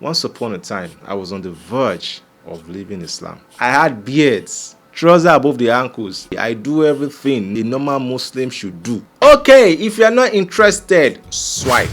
Once upon a time, I was on the verge of leaving Islam. I had beards, trousers above the ankles. I do everything a normal Muslim should do. Okay, if you're not interested, swipe.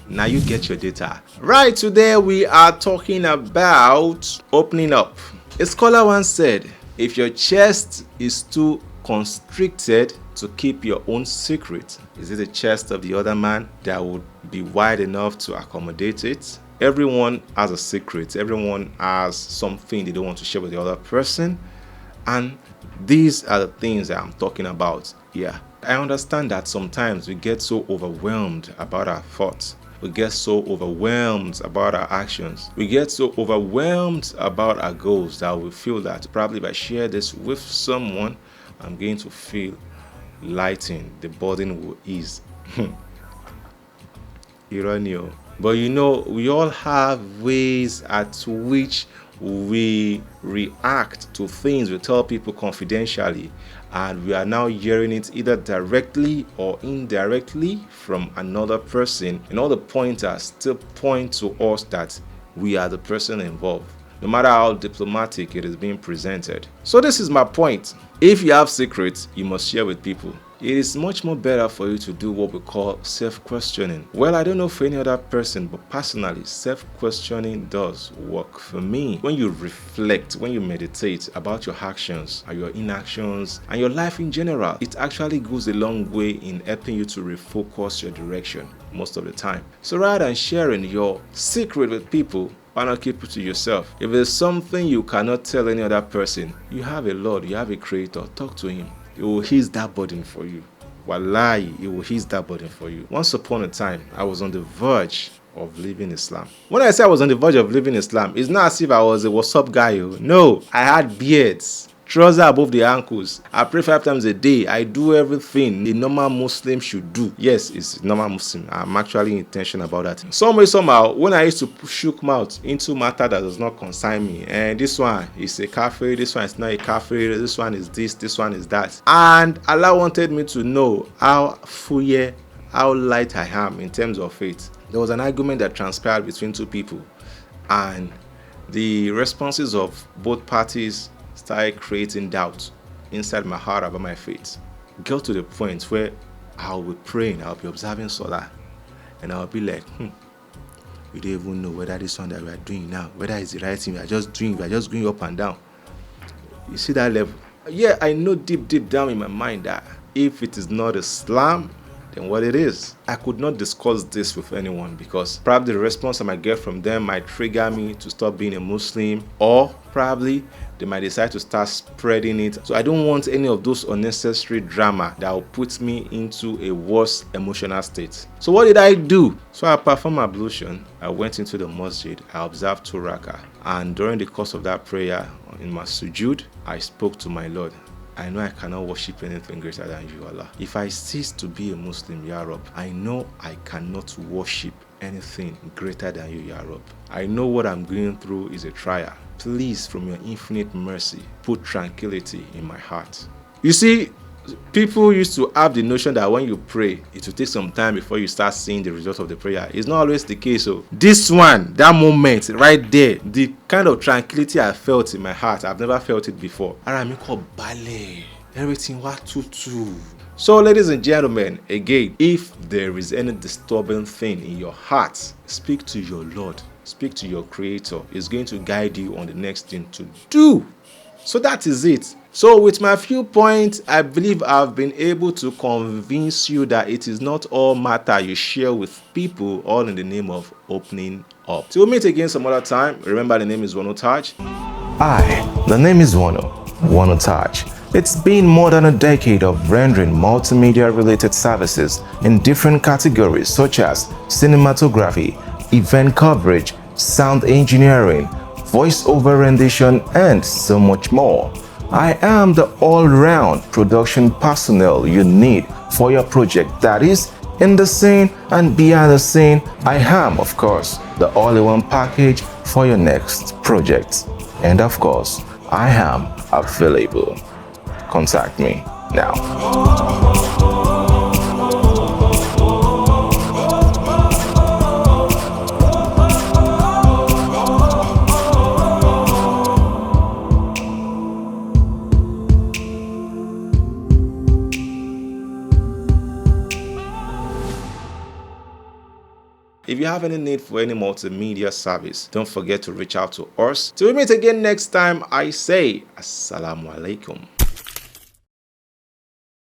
Now you get your data. Right, today we are talking about opening up. A scholar once said, if your chest is too constricted to keep your own secret, is it the chest of the other man that would be wide enough to accommodate it? Everyone has a secret. Everyone has something they don't want to share with the other person. And these are the things that I'm talking about here. I understand that sometimes we get so overwhelmed about our thoughts. We get so overwhelmed about our actions. We get so overwhelmed about our goals that we feel that probably if I share this with someone, I'm going to feel lightened. The burden will ease. Ironio. But we all have ways at which we react to things we tell people confidentially, and we are now hearing it either directly or indirectly from another person, and all the pointers still point to us that we are the person involved, no matter how diplomatic it is being presented. So this is my point. If you have secrets, you must share with people. It is much more better for you to do what we call self-questioning. Well, I don't know for any other person, but personally, self-questioning does work for me. When you reflect, when you meditate about your actions and your inactions and your life in general, it actually goes a long way in helping you to refocus your direction most of the time. So rather than sharing your secret with people, why not keep it to yourself? If there's something you cannot tell any other person, you have a Lord, you have a Creator, talk to Him. It will ease that burden for you. Wallahi, it will ease that burden for you. Once upon a time, I was on the verge of leaving Islam. When I say I was on the verge of leaving Islam, it's not as if I was a what's up guy. No, I had beards, trousers above the ankles. I pray 5 times a day. I do everything a normal Muslim should do. Yes, it's normal Muslim. I'm actually intentional about that. Some way, somehow, when I used to shook mouth into matter that does not concern me, and this one is a kafir, this one is not a kafir, this one is this one is that. And Allah wanted me to know how light I am in terms of faith. There was an argument that transpired between two people, and the responses of both parties started creating doubt inside my heart about my faith. Got to the point where I'll be praying, I'll be observing Salah, and I'll be like, we don't even know whether this one that we are doing now, whether it's the right thing we are just going up and down. You see that level? Yeah, I know deep down in my mind that if it is not Islam, then what it is. I could not discuss this with anyone because probably the response I might get from them might trigger me to stop being a Muslim, or probably they might decide to start spreading it. So I don't want any of those unnecessary drama that will put me into a worse emotional state. So what did I do? So I performed ablution. I went into the masjid. I observed 2 rakah. And during the course of that prayer in my sujood, I spoke to my Lord. I know I cannot worship anything greater than you, Allah. If I cease to be a Muslim, Ya Rab, I know I cannot worship anything greater than you, Ya Rab. I know what I'm going through is a trial. Please, from your infinite mercy, put tranquility in my heart. You see, people used to have the notion that when you pray, it will take some time before you start seeing the result of the prayer. It's not always the case. So this one, that moment right there, the kind of tranquility I felt in my heart, I've never felt it before. Everything was tutu. So ladies and gentlemen, again, if there is any disturbing thing in your heart, speak to your Lord. Speak to your Creator. It's going to guide you on the next thing to do. So that is it. So with my few points, I believe I've been able to convince you that it is not all matter you share with people, all in the name of opening up. Till we meet again some other time. Remember, the name is Wano Taj. Hi, the name is Wano Taj. It's been more than a decade of rendering multimedia-related services in different categories such as cinematography, event coverage, sound engineering, voice-over rendition, and so much more. I am the all-round production personnel you need for your project, that is, in the scene and behind the scene. I am, of course, the all-in-one package for your next project. And of course, I am available. Contact me now. If you have any need for any multimedia service, don't forget to reach out to us. Till we meet again next time, I say Assalamu alaikum.